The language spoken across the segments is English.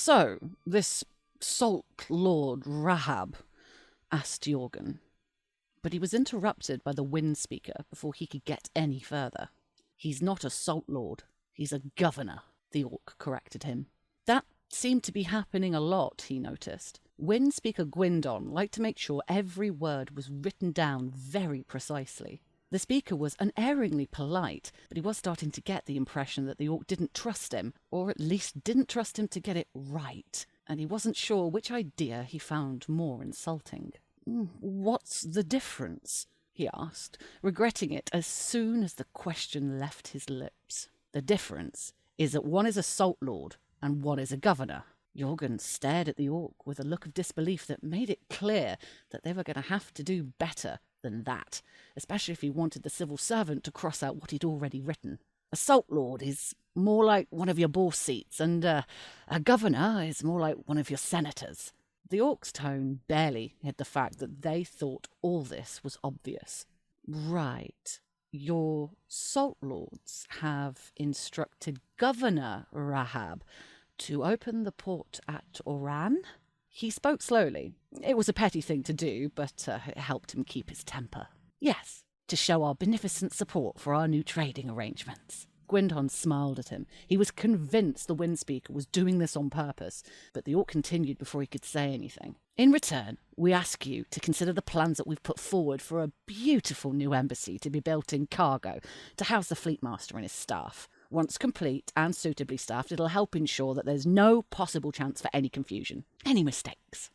So, this Salt Lord Rahab, asked Jorgen. But he was interrupted by the wind speaker before he could get any further. He's not a Salt Lord, he's a governor, the orc corrected him. That seemed to be happening a lot, he noticed. Wind speaker Gwindon liked to make sure every word was written down very precisely. The speaker was unerringly polite, but he was starting to get the impression that the orc didn't trust him, or at least didn't trust him to get it right, and he wasn't sure which idea he found more insulting. "What's the difference?" he asked, regretting it as soon as the question left his lips. "The difference is that one is a Salt Lord and one is a governor." Jorgen stared at the orc with a look of disbelief that made it clear that they were going to have to do better than that, especially if he wanted the civil servant to cross out what he'd already written. A Salt Lord is more like one of your boss seats, and a governor is more like one of your senators. The orc's tone barely hid the fact that they thought all this was obvious. Right. Your Salt Lords have instructed Governor Rahab to open the port at Oran? He spoke slowly. It was a petty thing to do, but it helped him keep his temper. Yes, to show our beneficent support for our new trading arrangements. Gwindon smiled at him. He was convinced the wind speaker was doing this on purpose, but the orc continued before he could say anything. In return, we ask you to consider the plans that we've put forward for a beautiful new embassy to be built in Cargo to house the fleet master and his staff. Once complete and suitably staffed, it'll help ensure that there's no possible chance for any confusion, any mistakes.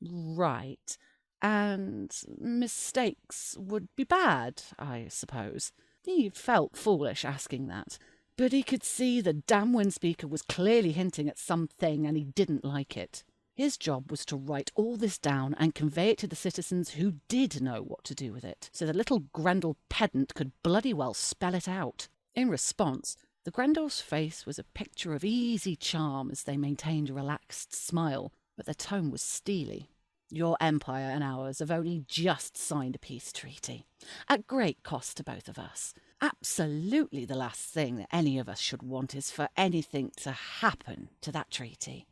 Right. And mistakes would be bad, I suppose. He felt foolish asking that, but he could see the damn wind speaker was clearly hinting at something and he didn't like it. His job was to write all this down and convey it to the citizens who did know what to do with it, so the little Grendel pedant could bloody well spell it out. In response, the Grendel's face was a picture of easy charm as they maintained a relaxed smile, but their tone was steely. Your empire and ours have only just signed a peace treaty, at great cost to both of us. Absolutely the last thing that any of us should want is for anything to happen to that treaty.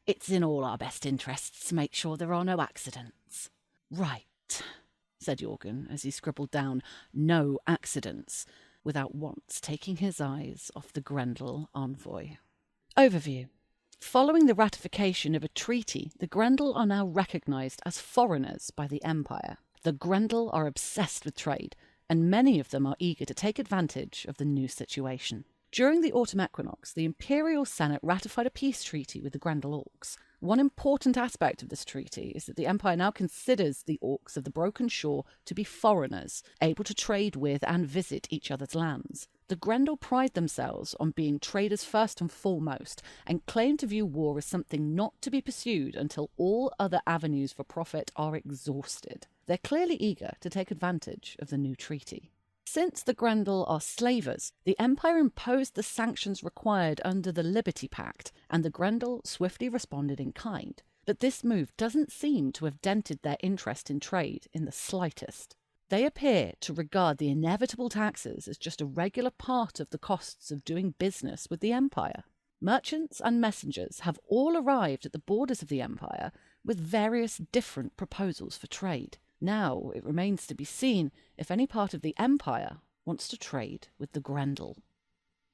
It's in all our best interests to make sure there are no accidents. Right, said Jorgen as he scribbled down "no accidents," without once taking his eyes off the Grendel envoy. Overview. Following the ratification of a treaty, the Grendel are now recognised as foreigners by the Empire. The Grendel are obsessed with trade, and many of them are eager to take advantage of the new situation. During the autumn equinox, the Imperial Senate ratified a peace treaty with the Grendel Orcs. One important aspect of this treaty is that the Empire now considers the Orcs of the Broken Shore to be foreigners, able to trade with and visit each other's lands. The Grendel pride themselves on being traders first and foremost, and claim to view war as something not to be pursued until all other avenues for profit are exhausted. They're clearly eager to take advantage of the new treaty. Since the Grendel are slavers, the Empire imposed the sanctions required under the Liberty Pact, and the Grendel swiftly responded in kind. But this move doesn't seem to have dented their interest in trade in the slightest. They appear to regard the inevitable taxes as just a regular part of the costs of doing business with the Empire. Merchants and messengers have all arrived at the borders of the Empire with various different proposals for trade. Now it remains to be seen if any part of the Empire wants to trade with the Grendel.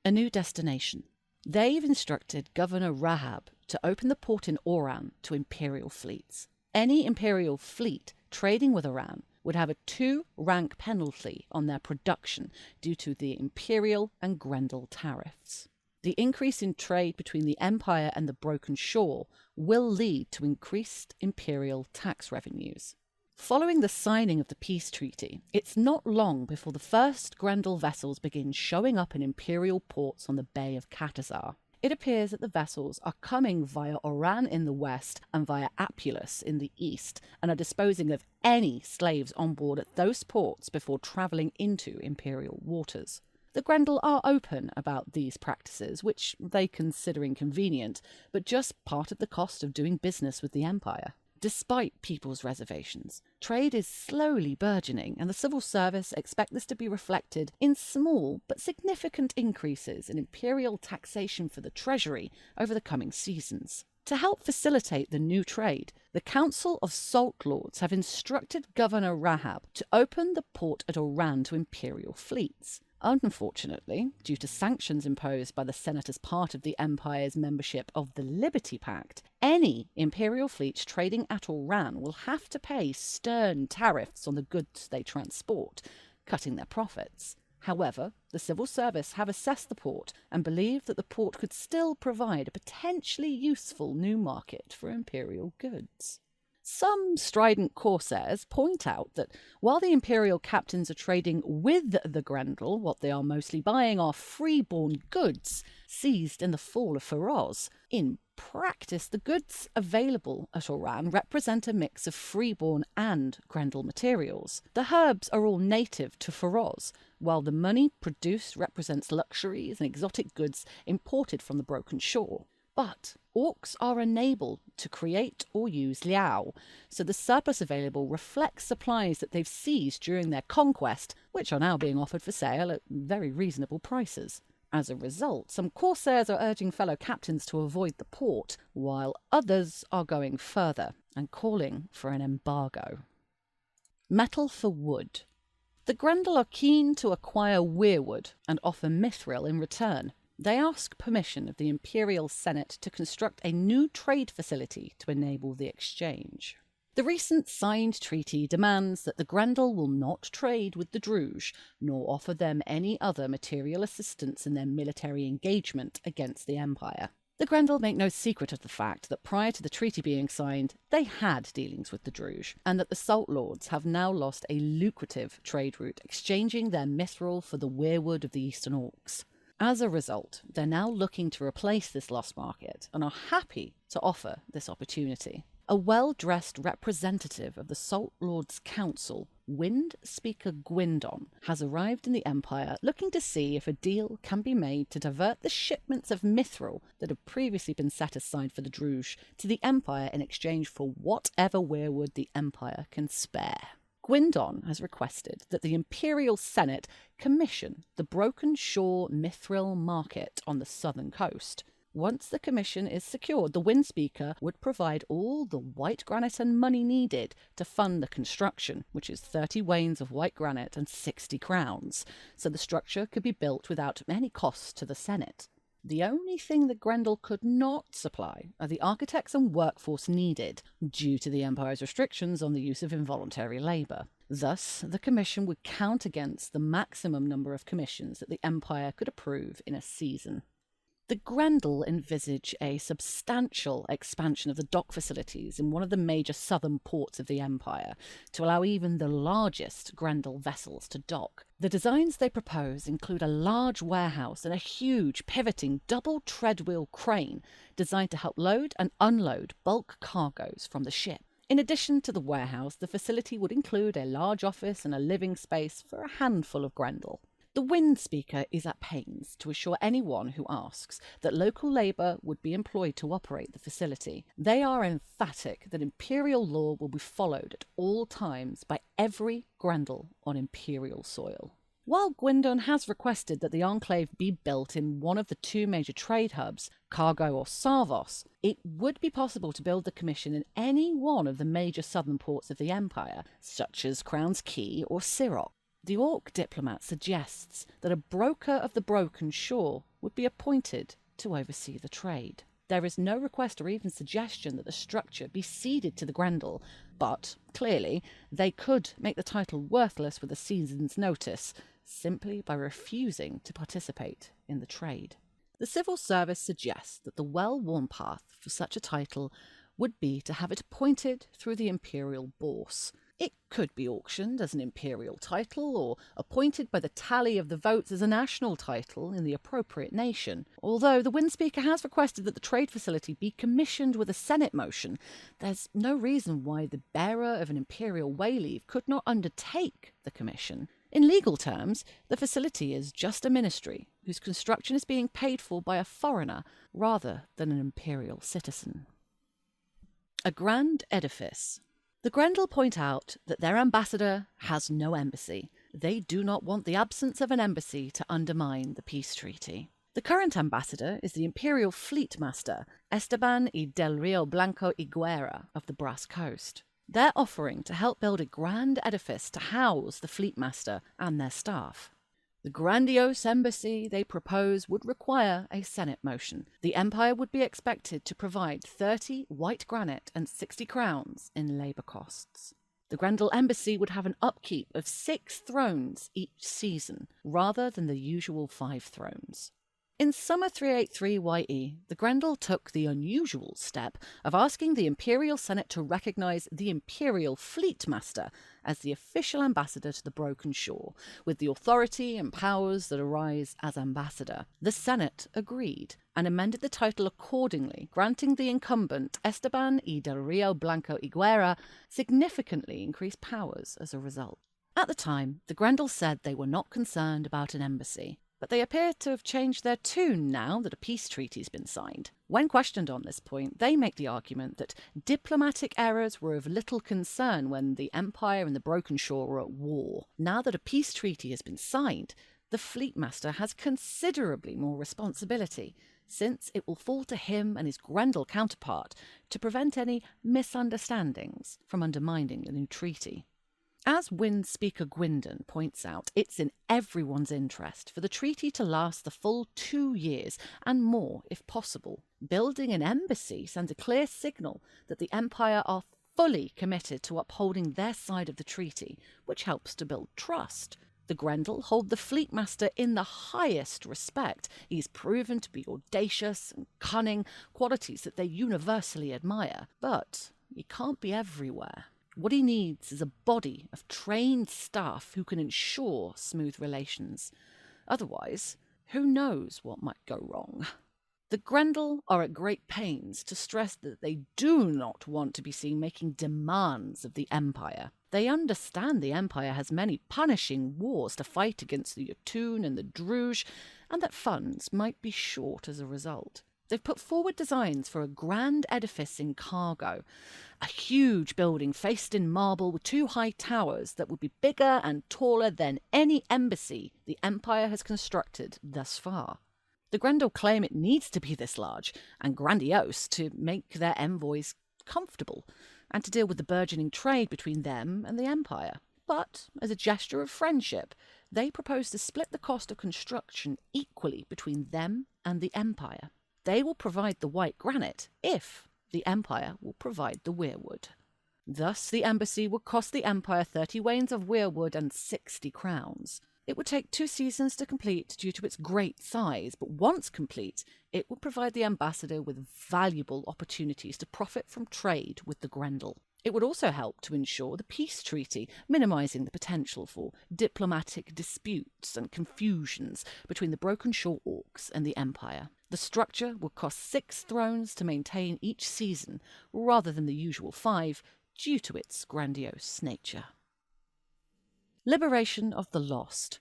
A new destination. They've instructed Governor Rahab to open the port in Oran to Imperial fleets. Any Imperial fleet trading with Oran would have a 2-rank penalty on their production due to the Imperial and Grendel tariffs. The increase in trade between the Empire and the Broken Shore will lead to increased Imperial tax revenues. Following the signing of the peace treaty, it's not long before the first Grendel vessels begin showing up in Imperial ports on the Bay of Katazar. It appears that the vessels are coming via Oran in the west and via Apulus in the east, and are disposing of any slaves on board at those ports before travelling into Imperial waters. The Grendel are open about these practices, which they consider inconvenient, but just part of the cost of doing business with the Empire. Despite people's reservations, trade is slowly burgeoning, and the civil service expect this to be reflected in small but significant increases in imperial taxation for the treasury over the coming seasons. To help facilitate the new trade, the Council of Salt Lords have instructed Governor Rahab to open the port at Oran to imperial fleets. Unfortunately, due to sanctions imposed by the Senate as part of the Empire's membership of the Liberty Pact, any imperial fleets trading at Oran will have to pay stern tariffs on the goods they transport, cutting their profits. However, the civil service have assessed the port and believe that the port could still provide a potentially useful new market for imperial goods. Some strident corsairs point out that while the imperial captains are trading with the Grendel, what they are mostly buying are freeborn goods seized in the fall of Feroz. In practice, the goods available at Oran represent a mix of freeborn and Grendel materials. The herbs are all native to Feroz, while the money produced represents luxuries and exotic goods imported from the Broken Shore. But orcs are unable to create or use liao, so the surplus available reflects supplies that they've seized during their conquest, which are now being offered for sale at very reasonable prices. As a result, some corsairs are urging fellow captains to avoid the port, while others are going further and calling for an embargo. Metal for wood. The Grendel are keen to acquire weirwood and offer mithril in return. They ask permission of the Imperial Senate to construct a new trade facility to enable the exchange. The recent signed treaty demands that the Grendel will not trade with the Druge, nor offer them any other material assistance in their military engagement against the Empire. The Grendel make no secret of the fact that prior to the treaty being signed, they had dealings with the Druge, and that the Salt Lords have now lost a lucrative trade route, exchanging their mithril for the weirwood of the Eastern Orcs. As a result, they're now looking to replace this lost market and are happy to offer this opportunity. A well-dressed representative of the Salt Lords Council, Wind Speaker Gwindon, has arrived in the Empire looking to see if a deal can be made to divert the shipments of mithril that have previously been set aside for the Druge to the Empire in exchange for whatever weirwood the Empire can spare. Gwindon has requested that the Imperial Senate commission the Broken Shore mithril market on the southern coast. Once the commission is secured, the Windspeaker would provide all the white granite and money needed to fund the construction, which is 30 wains of white granite and 60 crowns, so the structure could be built without any cost to the Senate. The only thing the Grendel could not supply are the architects and workforce needed, due to the Empire's restrictions on the use of involuntary labour. Thus, the commission would count against the maximum number of commissions that the Empire could approve in a season. The Grendel envisage a substantial expansion of the dock facilities in one of the major southern ports of the Empire to allow even the largest Grendel vessels to dock. The designs they propose include a large warehouse and a huge pivoting double treadwheel crane designed to help load and unload bulk cargoes from the ship. In addition to the warehouse, the facility would include a large office and a living space for a handful of Grendel. The Windspeaker is at pains to assure anyone who asks that local labour would be employed to operate the facility. They are emphatic that Imperial law will be followed at all times by every Grendel on Imperial soil. While Gwindon has requested that the Enclave be built in one of the two major trade hubs, Cargo or Sarvos, it would be possible to build the commission in any one of the major southern ports of the Empire, such as Crown's Key or Sirok. The Orc diplomat suggests that a broker of the Broken Shore would be appointed to oversee the trade. There is no request or even suggestion that the structure be ceded to the Grendel, but, clearly, they could make the title worthless with a season's notice, simply by refusing to participate in the trade. The civil service suggests that the well-worn path for such a title would be to have it appointed through the Imperial Bourse. It could be auctioned as an imperial title or appointed by the tally of the votes as a national title in the appropriate nation. Although the Windspeaker has requested that the trade facility be commissioned with a Senate motion, there's no reason why the bearer of an imperial wayleave could not undertake the commission. In legal terms, the facility is just a ministry whose construction is being paid for by a foreigner rather than an imperial citizen. A grand edifice. The Grendel point out that their ambassador has no embassy. They do not want the absence of an embassy to undermine the peace treaty. The current ambassador is the Imperial Fleet Master, Esteban y del Rio Blanco y Guerra of the Brass Coast. They're offering to help build a grand edifice to house the Fleet Master and their staff. The grandiose embassy they propose would require a Senate motion. The Empire would be expected to provide 30 white granite and 60 crowns in labour costs. The Grendel Embassy would have an upkeep of 6 thrones each season, rather than the usual 5 thrones. In summer 383 YE, the Grendel took the unusual step of asking the Imperial Senate to recognise the Imperial Fleet Master as the official ambassador to the Broken Shore, with the authority and powers that arise as ambassador. The Senate agreed and amended the title accordingly, granting the incumbent Esteban y del Rio Blanco y Guerra significantly increased powers as a result. At the time, the Grendel said they were not concerned about an embassy, but they appear to have changed their tune now that a peace treaty's been signed. When questioned on this point, they make the argument that diplomatic errors were of little concern when the Empire and the Broken Shore were at war. Now that a peace treaty has been signed, the Fleet Master has considerably more responsibility, since it will fall to him and his Grendel counterpart to prevent any misunderstandings from undermining the new treaty. As Wind Speaker Gwyndon points out, it's in everyone's interest for the treaty to last the full 2 years and more if possible. Building an embassy sends a clear signal that the Empire are fully committed to upholding their side of the treaty, which helps to build trust. The Grendel hold the Fleet Master in the highest respect. He's proven to be audacious and cunning, qualities that they universally admire. But he can't be everywhere. What he needs is a body of trained staff who can ensure smooth relations. Otherwise, who knows what might go wrong? The Grendel are at great pains to stress that they do not want to be seen making demands of the Empire. They understand the Empire has many punishing wars to fight against the Yotun and the Druge, and that funds might be short as a result. They've put forward designs for a grand edifice in Cargo, a huge building faced in marble with 2 high towers that would be bigger and taller than any embassy the Empire has constructed thus far. The Grendel claim it needs to be this large and grandiose to make their envoys comfortable and to deal with the burgeoning trade between them and the Empire. But, as a gesture of friendship, they propose to split the cost of construction equally between them and the Empire. They will provide the white granite if the Empire will provide the weirwood. Thus, the embassy would cost the Empire 30 wains of weirwood and 60 crowns. It would take 2 seasons to complete due to its great size, but once complete, it would provide the ambassador with valuable opportunities to profit from trade with the Grendel. It would also help to ensure the peace treaty, minimising the potential for diplomatic disputes and confusions between the Broken Shore Orcs and the Empire. The structure would cost 6 thrones to maintain each season, rather than the usual 5, due to its grandiose nature. Liberation of the Lost.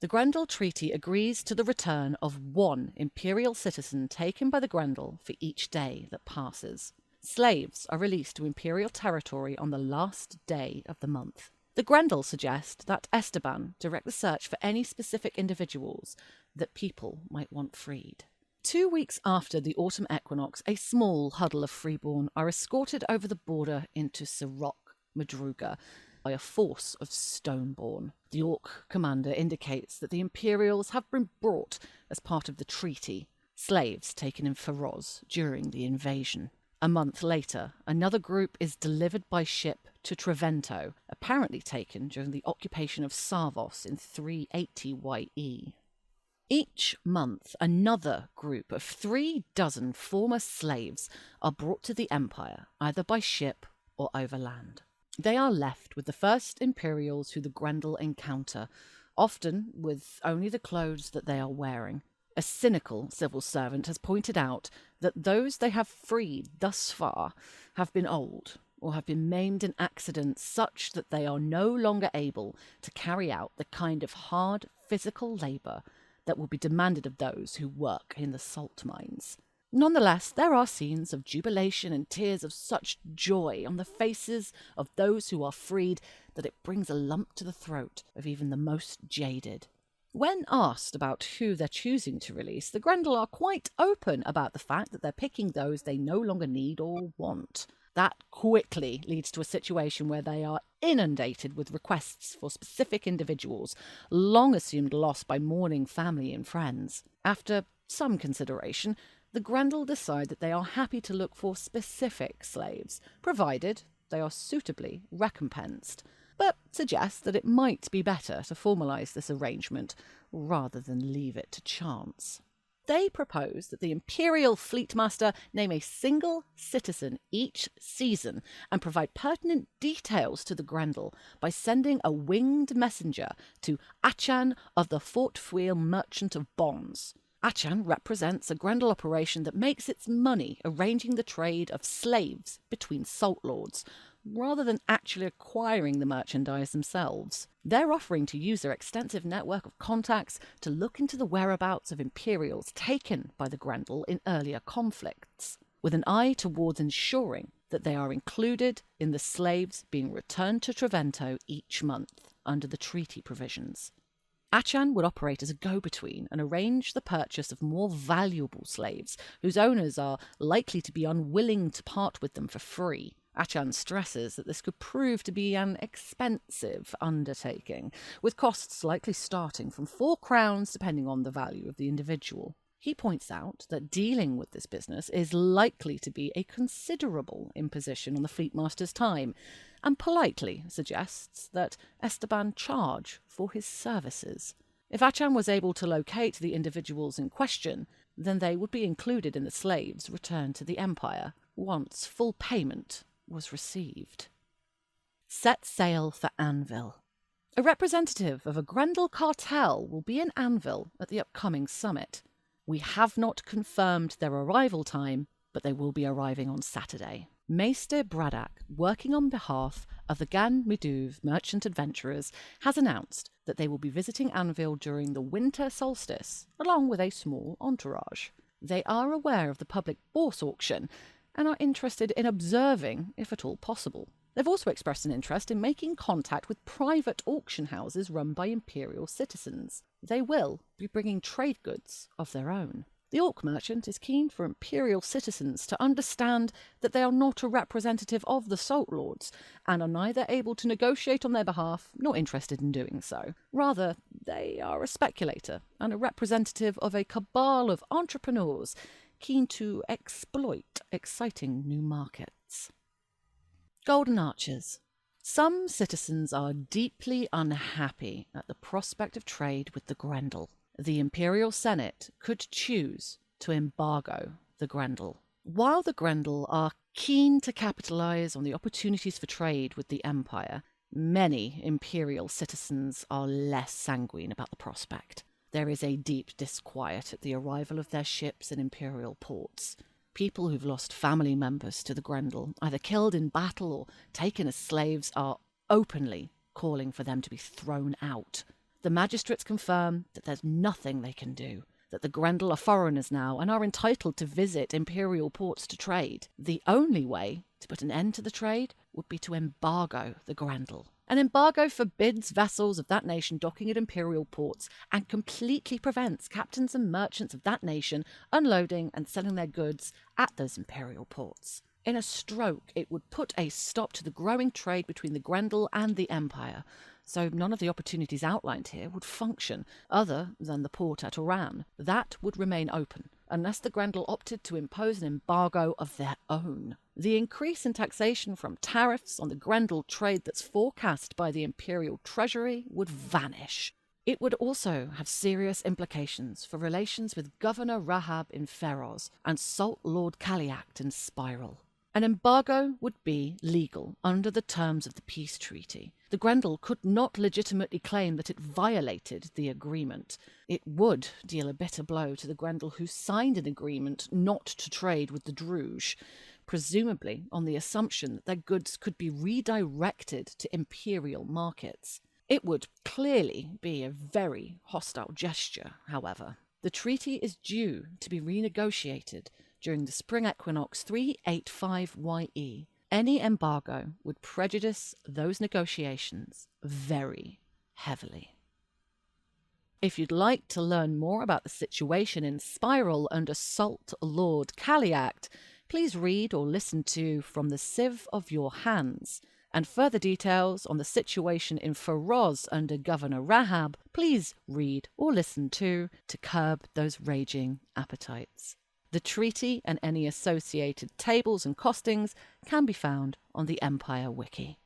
The Grendel Treaty agrees to the return of 1 Imperial citizen taken by the Grendel for each day that passes. Slaves are released to Imperial territory on the last day of the month. The Grendel suggest that Esteban direct the search for any specific individuals that people might want freed. 2 weeks after the autumn equinox, a small huddle of freeborn are escorted over the border into Sirach Madruga by a force of Stoneborn. The Orc commander indicates that the Imperials have been brought as part of the treaty, slaves taken in Feroz during the invasion. A month later, another group is delivered by ship to Trevento, apparently taken during the occupation of Sarvos in 380 YE. Each month, another group of 36 former slaves are brought to the Empire, either by ship or overland. They are left with the first Imperials who the Grendel encounter, often with only the clothes that they are wearing. A cynical civil servant has pointed out that those they have freed thus far have been old or have been maimed in accidents such that they are no longer able to carry out the kind of hard physical labour that will be demanded of those who work in the salt mines. Nonetheless, there are scenes of jubilation and tears of such joy on the faces of those who are freed that it brings a lump to the throat of even the most jaded. When asked about who they're choosing to release, the Grendel are quite open about the fact that they're picking those they no longer need or want. That quickly leads to a situation where they are inundated with requests for specific individuals, long assumed lost by mourning family and friends. After some consideration, the Grendel decide that they are happy to look for specific slaves, provided they are suitably recompensed, but suggest that it might be better to formalise this arrangement rather than leave it to chance. They propose that the Imperial Fleetmaster name a single citizen each season and provide pertinent details to the Grendel by sending a winged messenger to Achan of the Fort Fuil Merchant of Bonds. Achan represents a Grendel operation that makes its money arranging the trade of slaves between Salt Lords, rather than actually acquiring the merchandise themselves. They're offering to use their extensive network of contacts to look into the whereabouts of Imperials taken by the Grendel in earlier conflicts, with an eye towards ensuring that they are included in the slaves being returned to Trevento each month under the treaty provisions. Achan would operate as a go-between and arrange the purchase of more valuable slaves, whose owners are likely to be unwilling to part with them for free. Achan stresses that this could prove to be an expensive undertaking, with costs likely starting from 4 crowns depending on the value of the individual. He points out that dealing with this business is likely to be a considerable imposition on the Fleetmaster's time, and politely suggests that Esteban charge for his services. If Achan was able to locate the individuals in question, then they would be included in the slaves returned to the Empire once full payment was received. Set sail for Anvil. A representative of a Grendel cartel will be in Anvil at the upcoming summit. We have not confirmed their arrival time, but they will be arriving on Saturday. Maester Braddock, working on behalf of the Gan Miduv Merchant Adventurers, has announced that they will be visiting Anvil during the winter solstice, along with a small entourage. They are aware of the public bourse auction and are interested in observing if at all possible. They've also expressed an interest in making contact with private auction houses run by Imperial citizens. They will be bringing trade goods of their own. The Orc merchant is keen for Imperial citizens to understand that they are not a representative of the Salt Lords and are neither able to negotiate on their behalf nor interested in doing so. Rather, they are a speculator and a representative of a cabal of entrepreneurs keen to exploit exciting new markets. Golden Archers. Some citizens are deeply unhappy at the prospect of trade with the Grendel. The Imperial Senate could choose to embargo the Grendel. While the Grendel are keen to capitalise on the opportunities for trade with the Empire, many Imperial citizens are less sanguine about the prospect. There is a deep disquiet at the arrival of their ships in Imperial ports. People who've lost family members to the Grendel, either killed in battle or taken as slaves, are openly calling for them to be thrown out. The magistrates confirm that there's nothing they can do, that the Grendel are foreigners now and are entitled to visit Imperial ports to trade. The only way to put an end to the trade would be to embargo the Grendel. An embargo forbids vessels of that nation docking at Imperial ports and completely prevents captains and merchants of that nation unloading and selling their goods at those Imperial ports. In a stroke, it would put a stop to the growing trade between the Grendel and the Empire, so none of the opportunities outlined here would function, other than the port at Oran. That would remain open, unless the Grendel opted to impose an embargo of their own. The increase in taxation from tariffs on the Grendel trade that's forecast by the Imperial Treasury would vanish. It would also have serious implications for relations with Governor Rahab in Feroz and Salt Lord Kaliact in Spiral. An embargo would be legal under the terms of the peace treaty. The Grendel could not legitimately claim that it violated the agreement. It would deal a bitter blow to the Grendel who signed an agreement not to trade with the Druge, presumably on the assumption that their goods could be redirected to Imperial markets. It would clearly be a very hostile gesture, however. The treaty is due to be renegotiated during the spring equinox 385 YE. Any embargo would prejudice those negotiations very heavily. If you'd like to learn more about the situation in Spiral under Salt Lord Kaliact, please read or listen to From the Sieve of Your Hands. And further details on the situation in Feroz under Governor Rahab, please read or listen to Curb Those Raging Appetites. The treaty and any associated tables and costings can be found on the Empire Wiki.